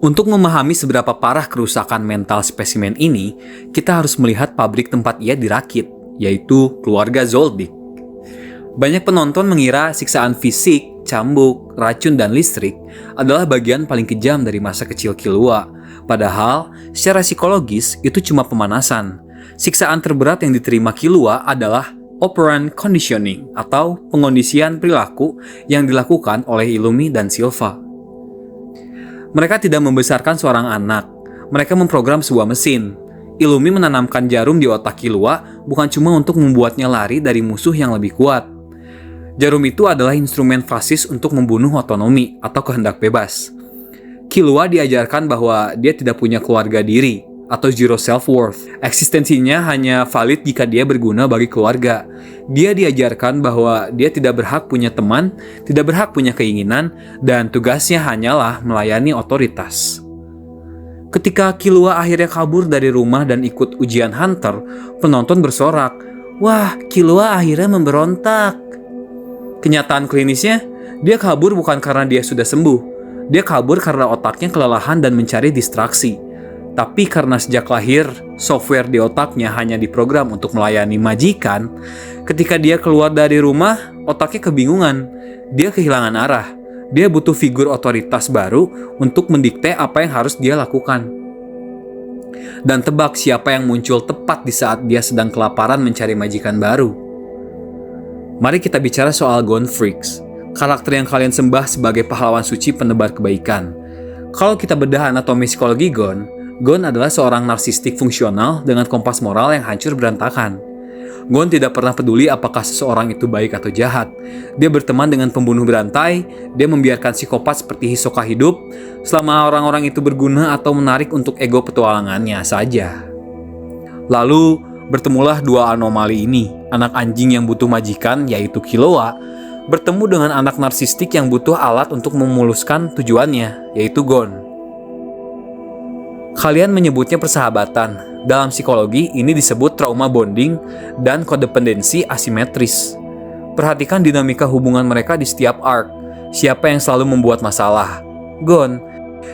Untuk memahami seberapa parah kerusakan mental spesimen ini, kita harus melihat pabrik tempat ia dirakit, yaitu keluarga Zoldyck. Banyak penonton mengira siksaan fisik, cambuk, racun, dan listrik adalah bagian paling kejam dari masa kecil Killua. Padahal, secara psikologis itu cuma pemanasan. Siksaan terberat yang diterima Killua adalah operant conditioning atau pengondisian perilaku yang dilakukan oleh Illumi dan Silva. Mereka tidak membesarkan seorang anak, mereka memprogram sebuah mesin. Illumi menanamkan jarum di otak Killua bukan cuma untuk membuatnya lari dari musuh yang lebih kuat. Jarum itu adalah instrumen fasis untuk membunuh otonomi atau kehendak bebas. Killua diajarkan bahwa dia tidak punya keluarga diri atau zero self-worth. Eksistensinya hanya valid jika dia berguna bagi keluarga. Dia diajarkan bahwa dia tidak berhak punya teman, tidak berhak punya keinginan, dan tugasnya hanyalah melayani otoritas. Ketika Killua akhirnya kabur dari rumah dan ikut ujian Hunter, penonton bersorak, "Wah, Killua akhirnya memberontak." Kenyataan klinisnya, dia kabur bukan karena dia sudah sembuh. Dia kabur karena otaknya kelelahan dan mencari distraksi. Tapi karena sejak lahir, software di otaknya hanya diprogram untuk melayani majikan, ketika dia keluar dari rumah, otaknya kebingungan. Dia kehilangan arah. Dia butuh figur otoritas baru untuk mendikte apa yang harus dia lakukan. Dan tebak siapa yang muncul tepat di saat dia sedang kelaparan mencari majikan baru. Mari kita bicara soal Gon Freaks, karakter yang kalian sembah sebagai pahlawan suci penebar kebaikan. Kalau kita bedah anatomi psikologi Gon adalah seorang narsistik fungsional dengan kompas moral yang hancur berantakan. Gon tidak pernah peduli apakah seseorang itu baik atau jahat. Dia berteman dengan pembunuh berantai, dia membiarkan psikopat seperti Hisoka hidup, selama orang-orang itu berguna atau menarik untuk ego petualangannya saja. Lalu, bertemulah dua anomali ini, anak anjing yang butuh majikan, yaitu Killua, bertemu dengan anak narsistik yang butuh alat untuk memuluskan tujuannya, yaitu Gon. Kalian menyebutnya persahabatan. Dalam psikologi, ini disebut trauma bonding dan kodependensi asimetris. Perhatikan dinamika hubungan mereka di setiap arc. Siapa yang selalu membuat masalah? Gon.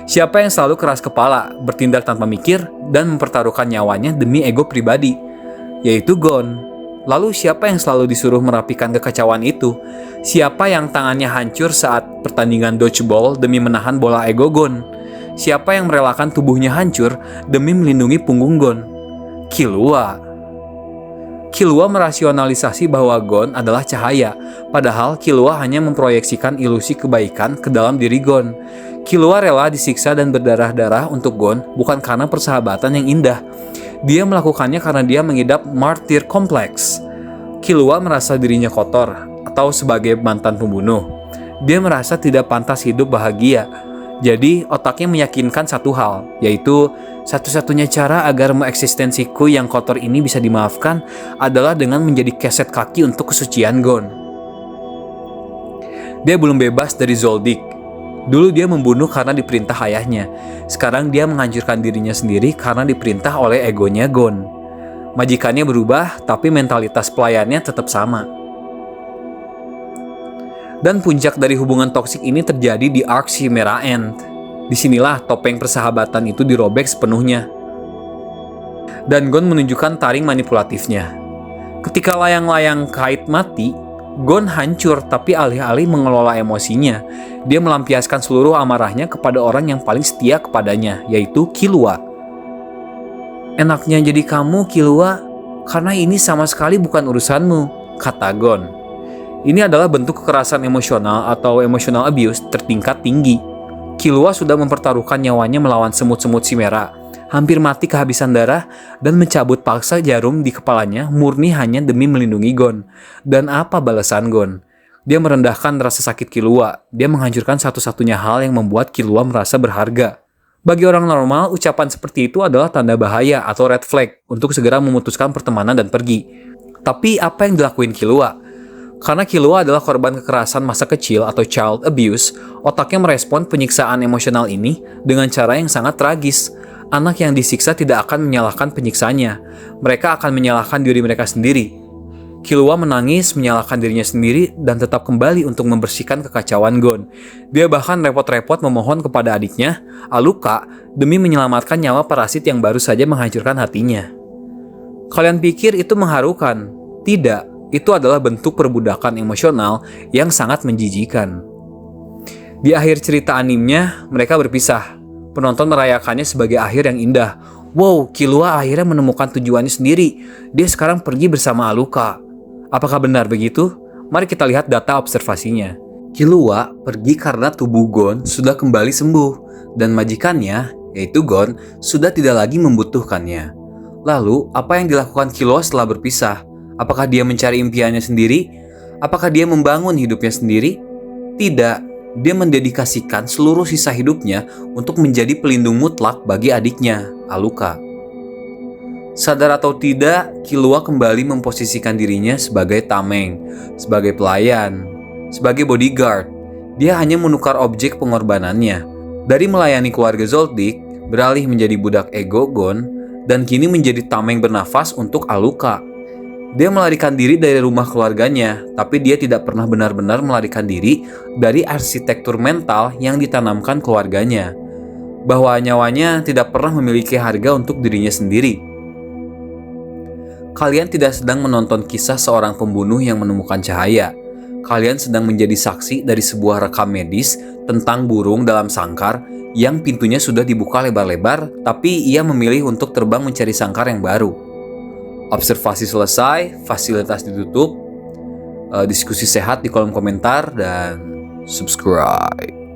Siapa yang selalu keras kepala, bertindak tanpa mikir, dan mempertaruhkan nyawanya demi ego pribadi? Yaitu Gon. Lalu siapa yang selalu disuruh merapikan kekacauan itu? Siapa yang tangannya hancur saat pertandingan dodgeball demi menahan bola ego Gon? Siapa yang merelakan tubuhnya hancur demi melindungi punggung Gon? Killua. Killua merasionalisasi bahwa Gon adalah cahaya, padahal Killua hanya memproyeksikan ilusi kebaikan ke dalam diri Gon. Killua rela disiksa dan berdarah-darah untuk Gon bukan karena persahabatan yang indah. Dia melakukannya karena dia mengidap martyr kompleks. Killua merasa dirinya kotor atau sebagai mantan pembunuh. Dia merasa tidak pantas hidup bahagia. Jadi otaknya meyakinkan satu hal, yaitu satu-satunya cara agar eksistensiku yang kotor ini bisa dimaafkan adalah dengan menjadi keset kaki untuk kesucian Gon. Dia belum bebas dari Zoldyck. Dulu dia membunuh karena diperintah ayahnya. Sekarang dia menghancurkan dirinya sendiri karena diperintah oleh egonya Gon. Majikannya berubah, tapi mentalitas pelayannya tetap sama. Dan puncak dari hubungan toksik ini terjadi di arc Chimera Ant. Disinilah topeng persahabatan itu dirobek sepenuhnya. Dan Gon menunjukkan taring manipulatifnya. Ketika layang-layang kait mati, Gon hancur tapi alih-alih mengelola emosinya, dia melampiaskan seluruh amarahnya kepada orang yang paling setia kepadanya, yaitu Killua. "Enaknya jadi kamu, Killua, karena ini sama sekali bukan urusanmu," kata Gon. Ini adalah bentuk kekerasan emosional atau emotional abuse tertingkat tinggi. Killua sudah mempertaruhkan nyawanya melawan semut-semut Chimera, hampir mati kehabisan darah, dan mencabut paksa jarum di kepalanya murni hanya demi melindungi Gon. Dan apa balasan Gon? Dia merendahkan rasa sakit Killua. Dia menghancurkan satu-satunya hal yang membuat Killua merasa berharga. Bagi orang normal, ucapan seperti itu adalah tanda bahaya atau red flag untuk segera memutuskan pertemanan dan pergi. Tapi apa yang dilakuin Killua? Karena Killua adalah korban kekerasan masa kecil atau child abuse, otaknya merespon penyiksaan emosional ini dengan cara yang sangat tragis. Anak yang disiksa tidak akan menyalahkan penyiksanya. Mereka akan menyalahkan diri mereka sendiri. Killua menangis, menyalahkan dirinya sendiri, dan tetap kembali untuk membersihkan kekacauan Gon. Dia bahkan repot-repot memohon kepada adiknya, Aluka, demi menyelamatkan nyawa parasit yang baru saja menghancurkan hatinya. Kalian pikir itu mengharukan? Tidak, itu adalah bentuk perbudakan emosional yang sangat menjijikan. Di akhir cerita animenya, mereka berpisah. Penonton merayakannya sebagai akhir yang indah. Wow, Killua akhirnya menemukan tujuannya sendiri. Dia sekarang pergi bersama Aluka. Apakah benar begitu? Mari kita lihat data observasinya. Killua pergi karena tubuh Gon sudah kembali sembuh, dan majikannya, yaitu Gon, sudah tidak lagi membutuhkannya. Lalu, apa yang dilakukan Killua setelah berpisah? Apakah dia mencari impiannya sendiri? Apakah dia membangun hidupnya sendiri? Tidak, dia mendedikasikan seluruh sisa hidupnya untuk menjadi pelindung mutlak bagi adiknya, Aluka. Sadar atau tidak, Killua kembali memposisikan dirinya sebagai tameng, sebagai pelayan, sebagai bodyguard. Dia hanya menukar objek pengorbanannya. Dari melayani keluarga Zoldyck, beralih menjadi budak ego Gon, dan kini menjadi tameng bernafas untuk Aluka. Dia melarikan diri dari rumah keluarganya, tapi dia tidak pernah benar-benar melarikan diri dari arsitektur mental yang ditanamkan keluarganya, bahwa nyawanya tidak pernah memiliki harga untuk dirinya sendiri. Kalian tidak sedang menonton kisah seorang pembunuh yang menemukan cahaya. Kalian sedang menjadi saksi dari sebuah rekam medis tentang burung dalam sangkar yang pintunya sudah dibuka lebar-lebar, tapi ia memilih untuk terbang mencari sangkar yang baru. Observasi selesai, fasilitas ditutup, diskusi sehat di kolom komentar, dan subscribe.